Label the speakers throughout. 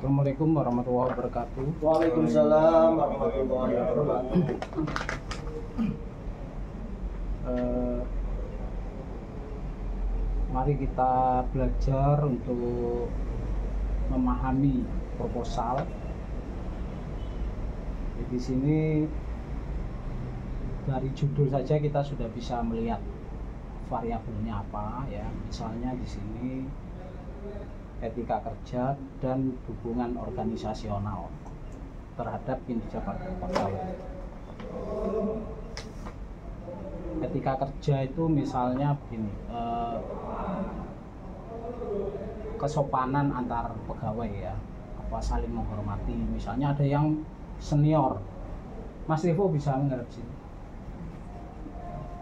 Speaker 1: Assalamualaikum warahmatullahi wabarakatuh.
Speaker 2: Waalaikumsalam warahmatullahi wabarakatuh.
Speaker 1: Mari kita belajar untuk memahami proposal. Di sini dari judul saja kita sudah bisa melihat variabelnya apa ya. Misalnya di sini etika kerja dan hubungan organisasional terhadap kinerja pegawai. Etika kerja itu misalnya begini, kesopanan antar pegawai ya, apa saling menghormati. Misalnya ada yang senior, Mas Revo bisa mengerti.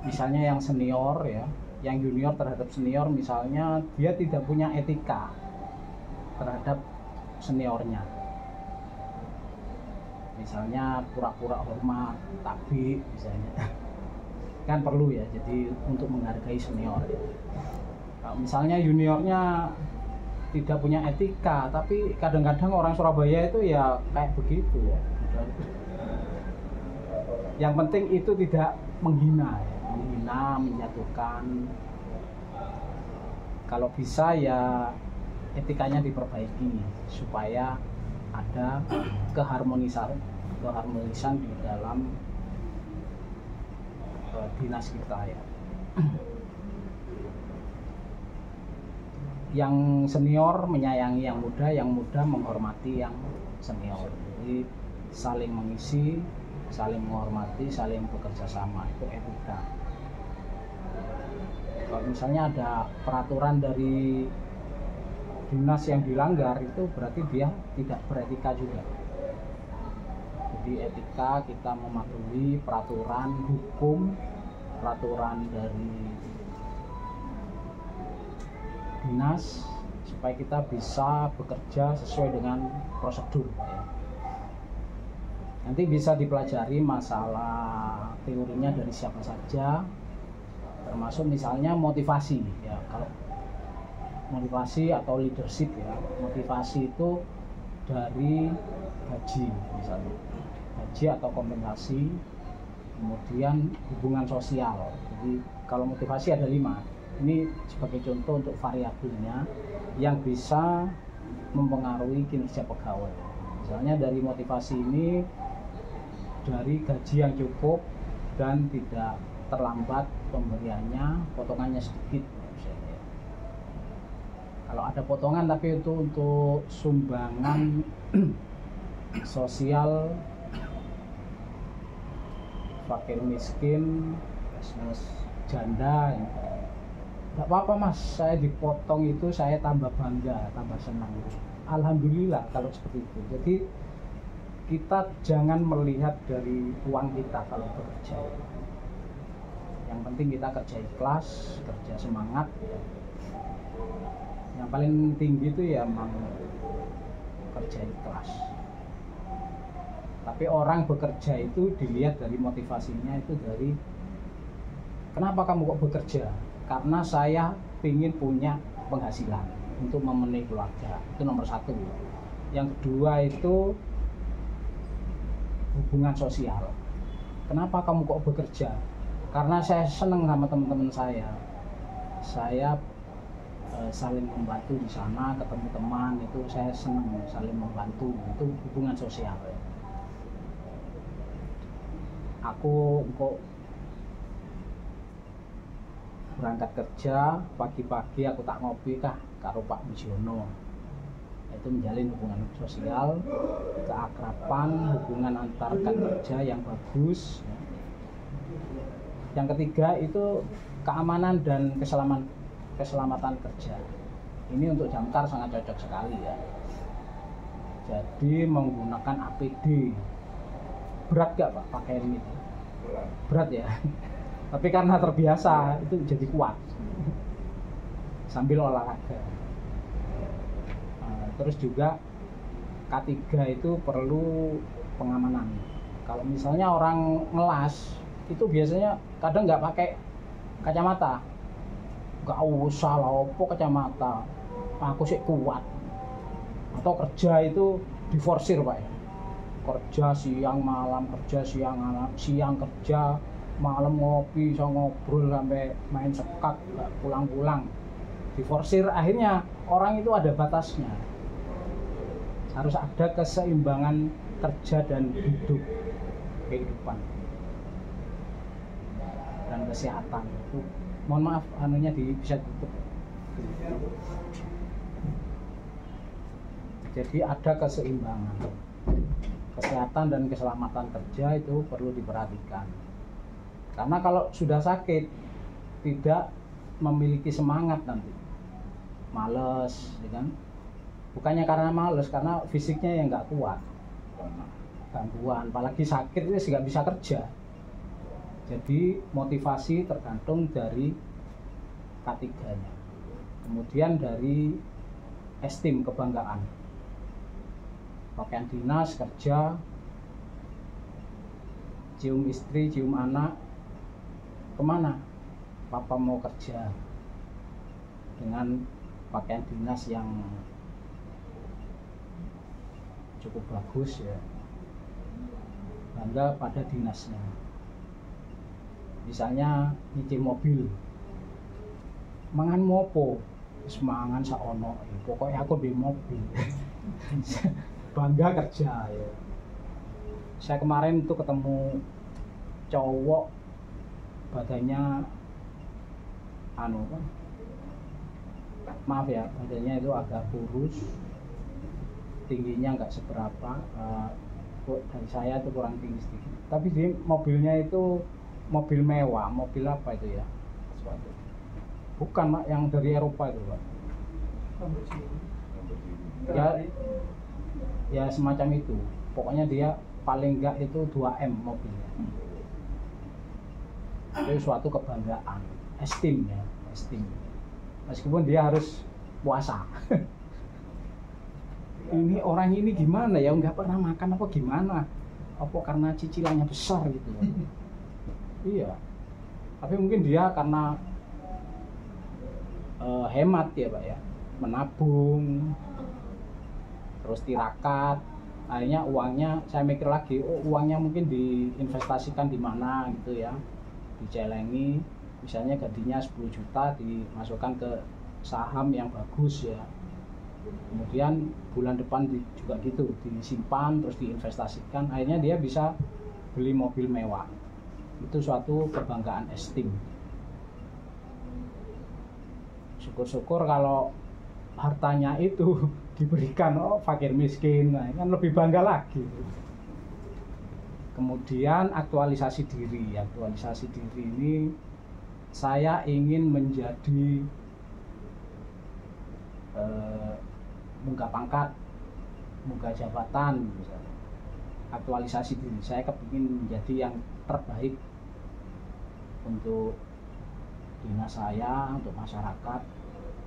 Speaker 1: Misalnya yang senior ya, yang junior terhadap senior, misalnya dia tidak punya etika terhadap seniornya, misalnya pura-pura hormat, takbir misalnya, kan perlu ya, jadi untuk menghargai senior ya. Kalau misalnya juniornya tidak punya etika, tapi kadang-kadang orang Surabaya itu ya kayak begitu ya. Yang penting itu tidak menghina ya, menjatuhkan. Kalau bisa ya etikanya diperbaiki supaya ada keharmonisan di dalam dinas kita ya. Yang senior menyayangi yang muda menghormati yang senior. Jadi saling mengisi, saling menghormati, saling bekerja sama, itu etika. Kalau misalnya ada peraturan dari dinas yang dilanggar, itu berarti dia tidak beretika juga. Jadi etika, kita mematuhi peraturan hukum, peraturan dari dinas, supaya kita bisa bekerja sesuai dengan prosedur ya. Nanti bisa dipelajari masalah teorinya dari siapa saja, termasuk misalnya motivasi ya. Kalau motivasi atau leadership ya, motivasi itu dari gaji misalnya, gaji atau kompensasi, kemudian hubungan sosial. Jadi kalau motivasi ada 5, ini sebagai contoh untuk variabelnya yang bisa mempengaruhi kinerja pegawai. Misalnya dari motivasi ini, dari gaji yang cukup dan tidak terlambat pemberiannya, potongannya sedikit. Kalau ada potongan tapi itu untuk sumbangan sosial, fakir miskin, janda, nggak apa-apa Mas, saya dipotong itu saya tambah bangga, tambah senang. Alhamdulillah kalau seperti itu. Jadi kita jangan melihat dari uang kita kalau bekerja. Yang penting kita kerja ikhlas, kerja semangat ya. Yang paling tinggi itu ya memang kerja ikhlas. Tapi orang bekerja itu dilihat dari motivasinya, itu dari kenapa kamu kok bekerja? Karena saya ingin punya penghasilan untuk memenuhi keluarga, itu nomor 1. Yang kedua itu hubungan sosial. Kenapa kamu kok bekerja? Karena saya senang sama teman-teman saya saling membantu di sana, ketemu teman itu saya senang, saling membantu, itu hubungan sosial. Aku kok berangkat kerja pagi-pagi aku tak ngopi karo Pak Wijono, itu menjalin hubungan sosial, keakraban, hubungan antar rekan kerja yang bagus. Yang ketiga itu keamanan dan keselamatan kerja. Ini untuk Damkar sangat cocok sekali ya. Jadi menggunakan APD. Berat gak Pak pakai ini? Berat ya. Tapi karena terbiasa itu jadi kuat. Sambil olahraga. Terus juga K3 itu perlu pengamanan. Kalau misalnya orang ngelas itu biasanya kadang nggak pakai kacamata. Gak usah lah, opo kacamata, aku sih kuat. atau kerja itu diforsir Pak ya, kerja siang malam, kerja siang kerja malam, ngopi so ngobrol sampai main sekak nggak pulang-pulang, diforsir. Akhirnya orang itu ada batasnya, harus ada keseimbangan kerja dan hidup, kehidupan dan kesehatan. Itu mohon maaf anunya bisa tutup. Jadi ada keseimbangan, kesehatan dan keselamatan kerja itu perlu diperhatikan. Karena kalau sudah sakit tidak memiliki semangat nanti, males, ya kan? Bukannya karena males, karena fisiknya yang nggak kuat, gangguan, apalagi sakit itu nggak bisa kerja. Jadi motivasi tergantung dari K3-nya. Kemudian dari esteem, kebanggaan, pakaian dinas, kerja, cium istri, cium anak, kemana? Papa mau kerja dengan pakaian dinas yang cukup bagus ya, bangga pada dinasnya. Misalnya nyicil mobil, mangan mopo, semangan saono, pokoknya aku di mobil. Bangga kerja ya. Saya kemarin itu ketemu cowok, badannya maaf ya, badannya itu agak kurus, tingginya nggak seberapa, dari saya itu kurang tinggi sedikit. Tapi di mobilnya itu mobil mewah, mobil apa itu ya? Bukan Pak, yang dari Eropa itu Pak. Ya semacam itu. Pokoknya dia paling enggak itu 2M mobilnya. Itu suatu kebanggaan, esteem ya, esteem. Meskipun dia harus puasa. Ini orang ini gimana ya, nggak pernah makan apa gimana? Apa karena cicilannya besar gitu? Iya. Tapi mungkin dia karena hemat ya Pak ya, menabung, terus tirakat. Akhirnya uangnya, saya mikir lagi, uangnya mungkin diinvestasikan di mana gitu ya, dicelengi, misalnya gajinya 10 juta dimasukkan ke saham yang bagus ya, kemudian bulan depan juga gitu disimpan terus diinvestasikan, akhirnya dia bisa beli mobil mewah. Itu suatu kebanggaan esteem. Syukur-syukur kalau hartanya itu diberikan fakir miskin, nah kan lebih bangga lagi. Kemudian aktualisasi diri ini saya ingin menjadi munggah pangkat, munggah jabatan misalnya. Aktualisasi diri, saya kepingin menjadi yang terbaik untuk dinas saya, untuk masyarakat,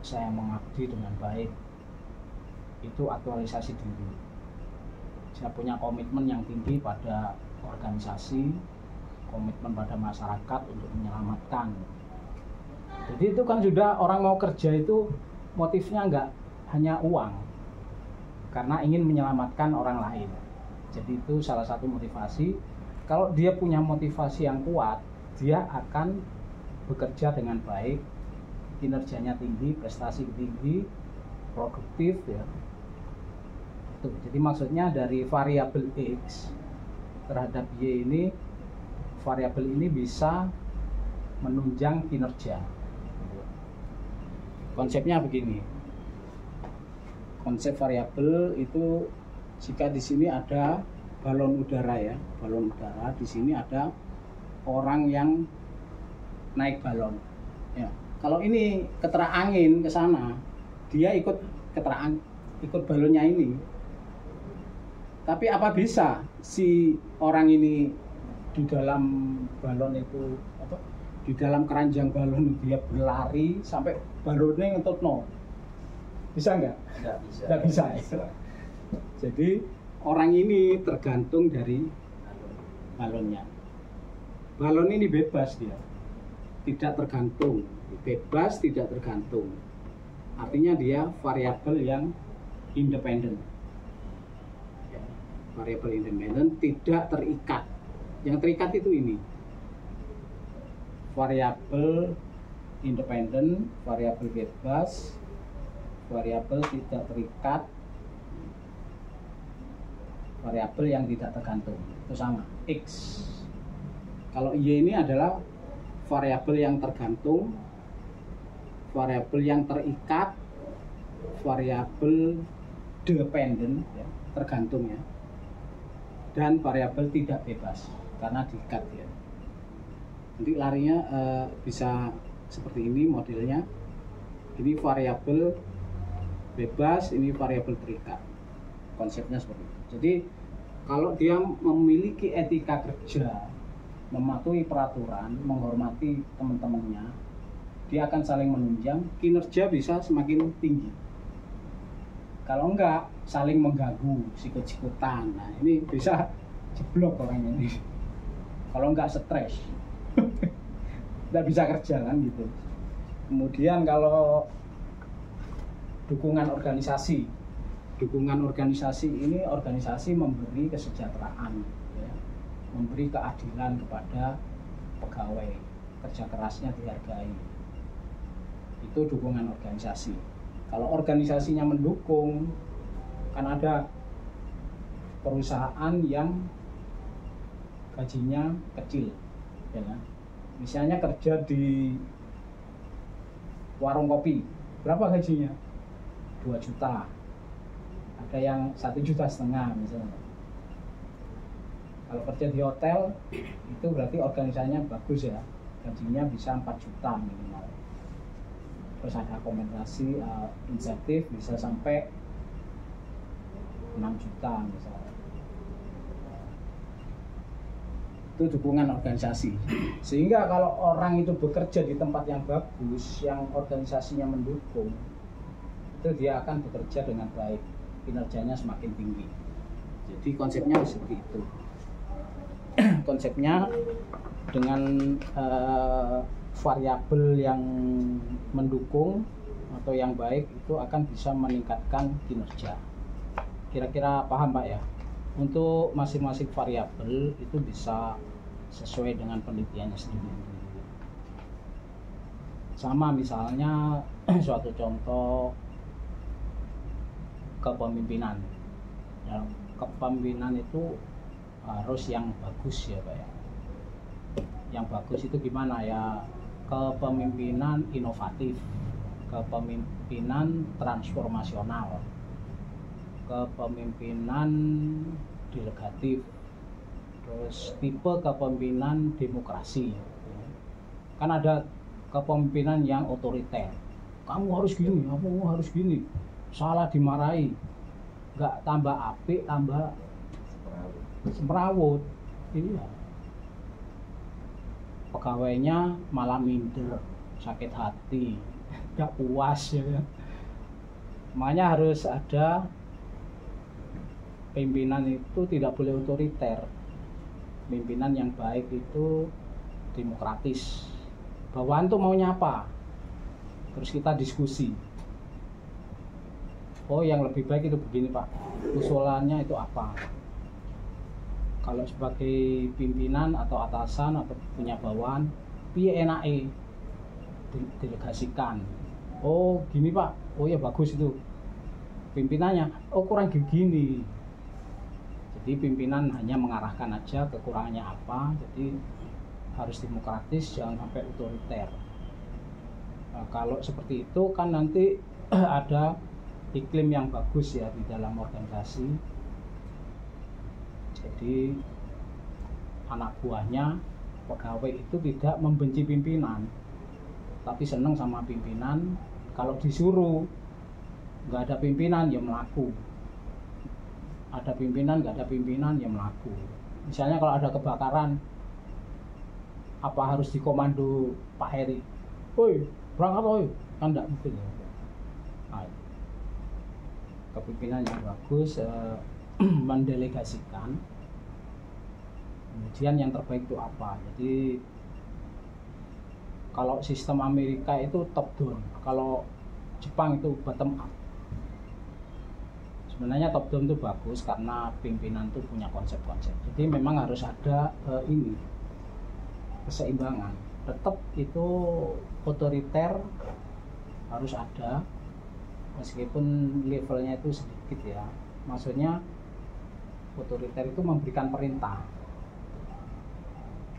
Speaker 1: saya mengabdi dengan baik. Itu aktualisasi diri. Saya punya komitmen yang tinggi pada organisasi, komitmen pada masyarakat untuk menyelamatkan. Jadi itu kan sudah, orang mau kerja itu motifnya nggak hanya uang, karena ingin menyelamatkan orang lain. Jadi itu salah satu motivasi. Kalau dia punya motivasi yang kuat, dia akan bekerja dengan baik, kinerjanya tinggi, prestasi tinggi, produktif ya. Itu. Jadi maksudnya dari variabel X terhadap Y ini, variabel ini bisa menunjang kinerja. Konsepnya begini. Konsep variabel itu, jika di sini ada balon udara ya, balon udara, di sini ada orang yang naik balon. Ya. Kalau ini keterak angin ke sana, dia ikut ikut balonnya ini. Tapi apa bisa si orang ini di dalam balon itu, di dalam keranjang balon dia berlari sampai balonnya ngentut no? Bisa nggak? Nggak bisa. Jadi orang ini tergantung dari balonnya. Balon ini bebas dia, tidak tergantung, bebas tidak tergantung. Artinya dia variabel yang independen. Ya, variabel independen tidak terikat. Yang terikat itu ini. Variabel independen, variabel bebas, variabel tidak terikat, variabel yang tidak tergantung. Itu sama, X. Kalau Y ini adalah variabel yang tergantung, variabel yang terikat, variabel dependen, ya, tergantung ya, dan variabel tidak bebas karena diikat ya. Nanti larinya bisa seperti ini modelnya. Ini variabel bebas, ini variabel terikat. Konsepnya seperti itu. Jadi kalau dia memiliki etika kerja, mematuhi peraturan, menghormati teman-temannya, dia akan saling menunjang, kinerja bisa semakin tinggi. Kalau enggak, saling mengganggu, sikut-sikutan. Nah, ini bisa jeblok orangnya ini. Kalau enggak stres, enggak bisa kerja kan gitu. Kemudian kalau dukungan organisasi ini organisasi memberi kesejahteraan, ya, memberi keadilan kepada pegawai, kerja kerasnya dihargai. Itu dukungan organisasi. Kalau organisasinya mendukung, kan ada perusahaan yang gajinya kecil, ya kan? Misalnya kerja di warung kopi, berapa gajinya? 2 juta. Ada yang 1,5 juta misalnya. Kalau kerja di hotel itu berarti organisasinya bagus ya, gajinya bisa 4 juta minimal. Terus ada kompensasi insentif bisa sampai 6 juta misalnya. Itu dukungan organisasi. Sehingga kalau orang itu bekerja di tempat yang bagus, yang organisasinya mendukung, itu dia akan bekerja dengan baik, kinerjanya semakin tinggi. Jadi konsepnya seperti itu. Konsepnya dengan variabel yang mendukung atau yang baik itu akan bisa meningkatkan kinerja. Kira-kira paham Pak ya? Untuk masing-masing variabel itu bisa sesuai dengan penelitiannya sendiri. Sama misalnya suatu contoh kepemimpinan. Ya, kepemimpinan itu harus yang bagus ya Pak ya. Yang bagus itu gimana ya? Kepemimpinan inovatif, kepemimpinan transformasional, kepemimpinan delegatif, terus tipe kepemimpinan demokrasi. Kan ada kepemimpinan yang otoriter. Kamu harus gini, kamu harus gini. Salah dimarahi, nggak tambah apik, tambah semrawut. Iya. Pegawainya malah minder, sakit hati, nggak puas ya. Makanya harus ada pimpinan itu tidak boleh otoriter. Pimpinan yang baik itu demokratis. Bawahan tuh maunya apa? Terus kita diskusi. Oh, yang lebih baik itu begini Pak. Usulannya itu apa? Kalau sebagai pimpinan atau atasan atau punya bawahan, piye enake delegasikan. Oh, gini Pak. Oh ya bagus itu. Pimpinannya, oh kurang gini. Jadi pimpinan hanya mengarahkan aja kekurangannya apa. Jadi harus demokratis, jangan sampai otoriter. Nah, kalau seperti itu kan nanti ada iklim yang bagus ya di dalam organisasi. Jadi anak buahnya, pegawai itu tidak membenci pimpinan, tapi senang sama pimpinan. Kalau disuruh nggak ada pimpinan ya melaku, ada pimpinan nggak ada pimpinan ya melaku. Misalnya kalau ada kebakaran, apa harus dikomando Pak Heri? Woi berangkat woi, kan nggak mungkin ya. Nah, kepimpinan yang bagus mendelegasikan. Kemudian yang terbaik itu apa? Jadi kalau sistem Amerika itu top down, kalau Jepang itu bottom up. sebenarnya top down itu bagus karena pimpinan tuh punya konsep-konsep. Jadi memang harus ada ini keseimbangan. Tetap itu otoriter harus ada, meskipun levelnya itu sedikit ya. Maksudnya otoriter itu memberikan perintah.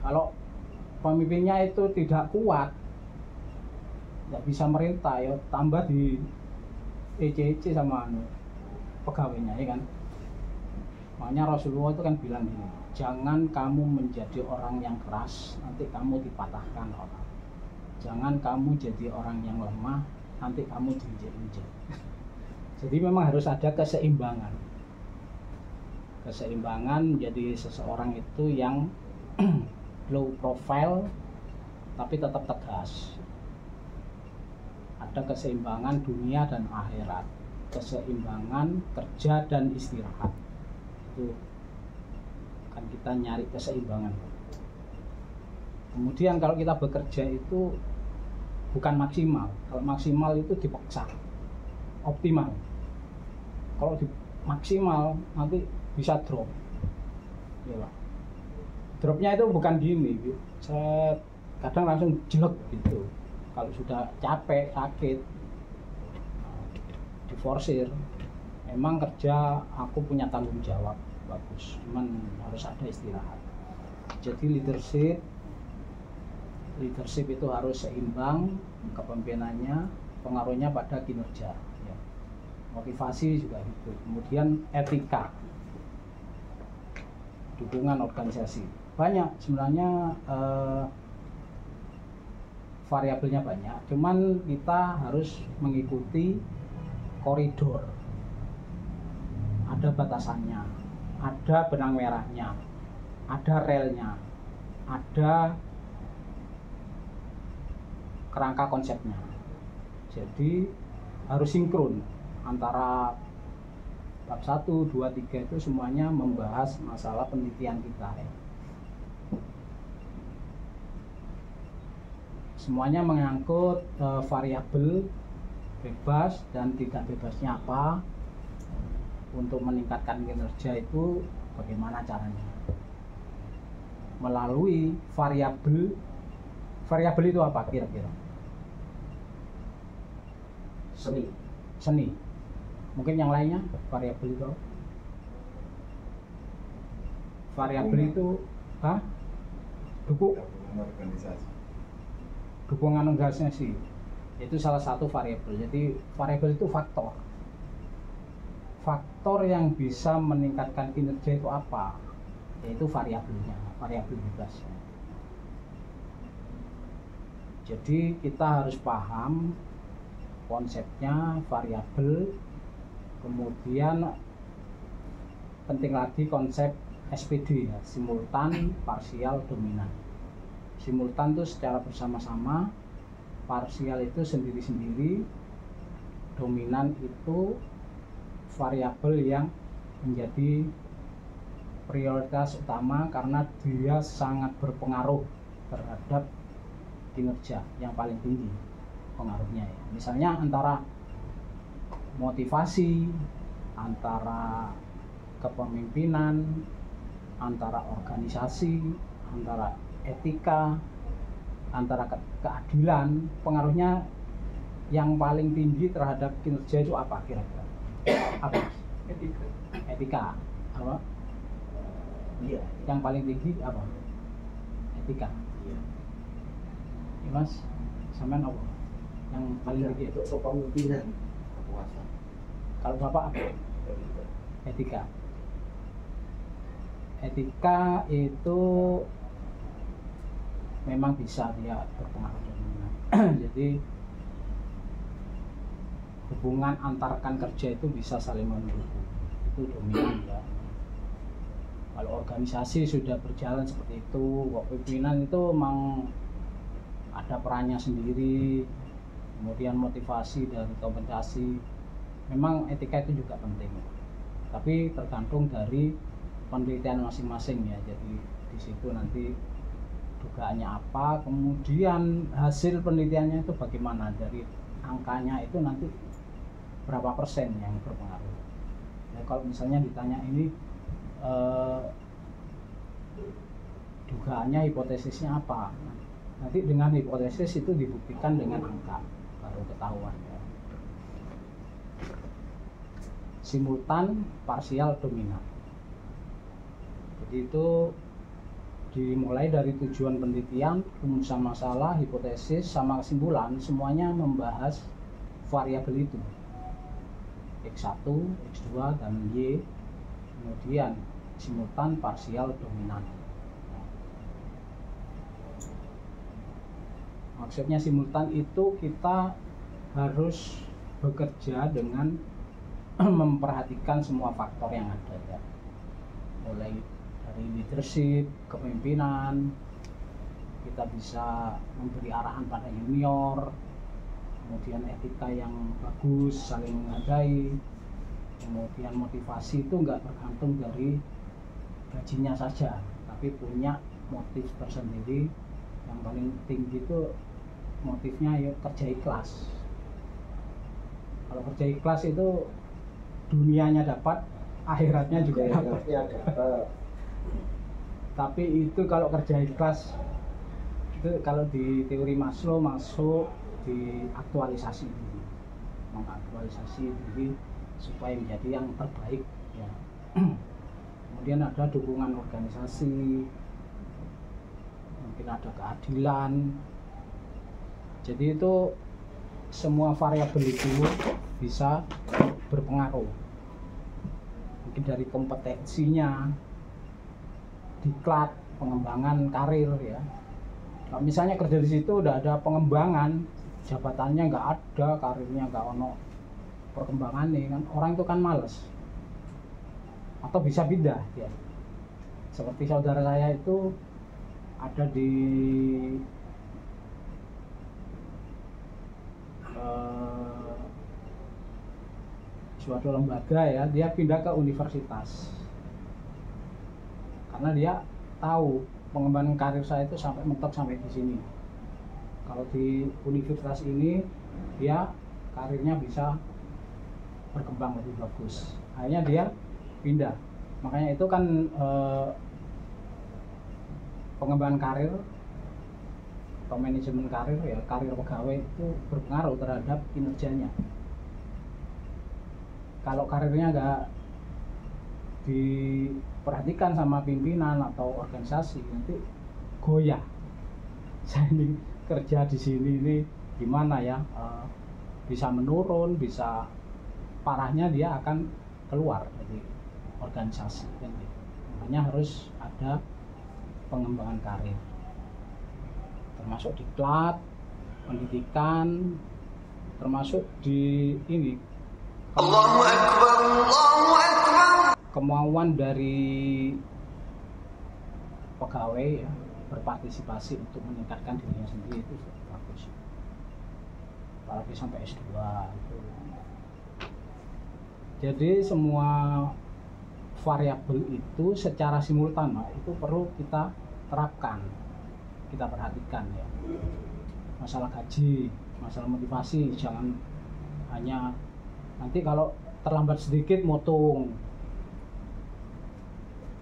Speaker 1: Kalau pemimpinnya itu tidak kuat, nggak bisa merintah, ya tambah di EC sama pegawainya, ya kan. Makanya Rasulullah itu kan bilang gini, jangan kamu menjadi orang yang keras, nanti kamu dipatahkan orang. Jangan kamu jadi orang yang lemah, nanti kamu diinjek-injek. Jadi memang harus ada keseimbangan. Keseimbangan menjadi seseorang itu yang low profile tapi tetap tegas. Ada keseimbangan dunia dan akhirat, keseimbangan kerja dan istirahat. Itu kan kita nyari keseimbangan. Kemudian kalau kita bekerja itu bukan maksimal. Kalau maksimal itu dipaksa, optimal. Kalau maksimal nanti bisa drop. Ya, dropnya itu bukan gini, saya kadang langsung jelek gitu. Kalau sudah capek, sakit, diforsir. Memang kerja aku punya tanggung jawab, bagus. Cuman harus ada istirahat. Jadi leadership itu harus seimbang, kepemimpinannya pengaruhnya pada kinerja. Ya. Motivasi juga gitu. Kemudian etika, dukungan organisasi. Banyak sebenarnya variabelnya banyak, cuman kita harus mengikuti koridor, ada batasannya, ada benang merahnya, ada relnya, ada kerangka konsepnya. Jadi harus sinkron antara bab 1, 2, 3 itu semuanya membahas masalah penelitian kita ya. Semuanya mengangkut variabel bebas dan tidak bebasnya apa. Untuk meningkatkan kinerja itu bagaimana caranya? Melalui variabel itu apa kira-kira? Seni. Mungkin yang lainnya variabel itu. Variabel itu dukungan organisasi. Itu salah satu variabel. Jadi variabel itu faktor. Faktor yang bisa meningkatkan kinerja itu apa? Yaitu variabelnya, variabel bebasnya. Jadi kita harus paham konsepnya, variabel, kemudian penting lagi konsep SPD ya, simultan, parsial, dominan. Simultan itu secara bersama-sama, parsial itu sendiri-sendiri, dominan itu variabel yang menjadi prioritas utama karena dia sangat berpengaruh terhadap kinerja yang paling tinggi pengaruhnya ya. Misalnya antara motivasi, antara kepemimpinan, antara organisasi, antara etika, antara keadilan, pengaruhnya yang paling tinggi terhadap kinerja itu apa kira-kira? Apa? Etika. Apa? Iya. Yang paling tinggi apa? Etika. Iya. Ya, Mas, sampean apa? Yang paling tinggi itu
Speaker 2: kepemimpinan, kekuasaan.
Speaker 1: Kalau Bapak apa? Etika. Etika itu memang bisa dia berpengaruh. Jadi hubungan antarkan kerja itu bisa saling mendukung, itu dominan ya. Kalau organisasi sudah berjalan seperti itu, pimpinan itu memang ada perannya sendiri, kemudian motivasi dan kompensasi. Memang etika itu juga penting, tapi tergantung dari penelitian masing-masing ya. Jadi di situ nanti dugaannya apa, kemudian hasil penelitiannya itu bagaimana, dari angkanya itu nanti berapa persen yang berpengaruh. Nah, kalau misalnya ditanya ini dugaannya, hipotesisnya apa, nanti dengan hipotesis itu dibuktikan dengan angka baru ketahuan ya. Simultan, parsial, dominan. Jadi itu dimulai dari tujuan penelitian, rumusan masalah, hipotesis, sama kesimpulan, semuanya membahas variabel itu, X1, X2, dan Y. Kemudian simultan, parsial, dominan. Maksudnya simultan itu kita harus bekerja dengan memperhatikan semua faktor yang ada ya. Mulai dari leadership, kepemimpinan, kita bisa memberi arahan pada junior, kemudian etika yang bagus, saling menghargai, kemudian motivasi itu nggak tergantung dari gajinya saja, tapi punya motif tersendiri. Yang paling tinggi itu motifnya ya kerja ikhlas. Kalau kerja ikhlas itu dunianya dapat, akhiratnya juga dapat. Tapi itu kalau kerja ikhlas itu kalau di teori Maslow masuk di aktualisasi diri, mengaktualisasi diri supaya menjadi yang terbaik ya. Kemudian ada dukungan organisasi, mungkin ada keadilan. Jadi itu semua variabel itu bisa berpengaruh, mungkin dari kompetensinya, diklat, pengembangan karir ya. Kalau misalnya kerja di situ udah ada pengembangan, jabatannya nggak ada, karirnya nggak ono perkembangan nih kan, orang itu kan males atau bisa pindah ya. Seperti saudara saya itu ada di suatu lembaga ya, dia pindah ke universitas karena dia tahu pengembangan karir saya itu sampai mentok sampai di sini. Kalau di universitas ini dia karirnya bisa berkembang lebih bagus, akhirnya dia pindah. Makanya itu kan pengembangan karir atau manajemen karir ya, karir pegawai itu berpengaruh terhadap kinerjanya. Kalau karirnya nggak diperhatikan sama pimpinan atau organisasi, nanti goyah. Saya ini kerja di sini ini gimana ya, bisa menurun, bisa parahnya dia akan keluar dari organisasi kan gitu. Makanya harus ada pengembangan karir, termasuk diklat, pendidikan, termasuk di ini
Speaker 3: Allahu Akbar, Allahu Akbar.
Speaker 1: Kemauan dari pegawai ya, berpartisipasi untuk meningkatkan dirinya sendiri itu bagus. Apalagi sampai S2 itu. Jadi semua variabel itu secara simultan itu perlu kita terapkan, kita perhatikan ya. Masalah gaji, masalah motivasi, jangan hanya nanti kalau terlambat sedikit motong,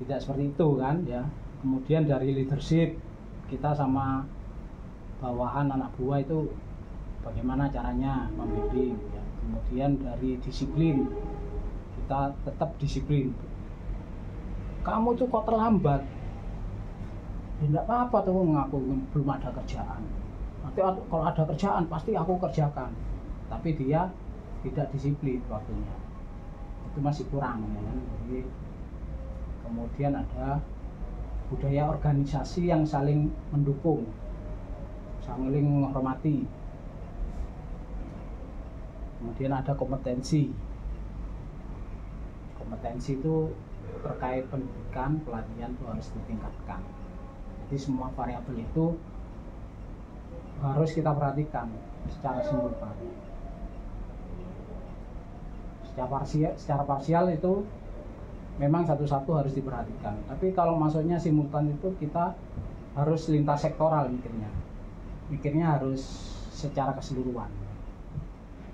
Speaker 1: tidak seperti itu kan ya. Kemudian dari leadership, kita sama bawahan anak buah itu bagaimana caranya membimbing ya. Kemudian dari disiplin, kita tetap disiplin. Kamu tuh kok terlambat, ya enggak apa-apa tuh, mengaku belum ada kerjaan, nanti kalau ada kerjaan pasti aku kerjakan. Tapi dia tidak disiplin waktunya, itu masih kurang ya kan. Jadi kemudian ada budaya organisasi yang saling mendukung, saling menghormati. Kemudian ada kompetensi. Kompetensi itu terkait pendidikan, pelatihan itu harus ditingkatkan. Jadi semua variabel itu harus kita perhatikan secara simultan. Secara parsial itu memang satu-satu harus diperhatikan. Tapi kalau maksudnya simultan itu kita harus lintas sektoral mikirnya harus secara keseluruhan.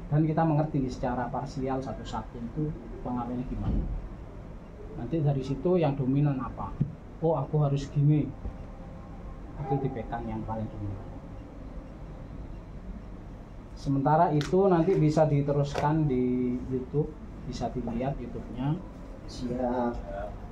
Speaker 1: Dan kita mengerti secara parsial satu-satu itu pengaruhnya gimana. Nanti dari situ yang dominan apa? Oh, aku harus gini. Itu dipegang yang paling dominan. Sementara itu nanti bisa diteruskan di YouTube, bisa dilihat YouTube-nya.
Speaker 2: Siap.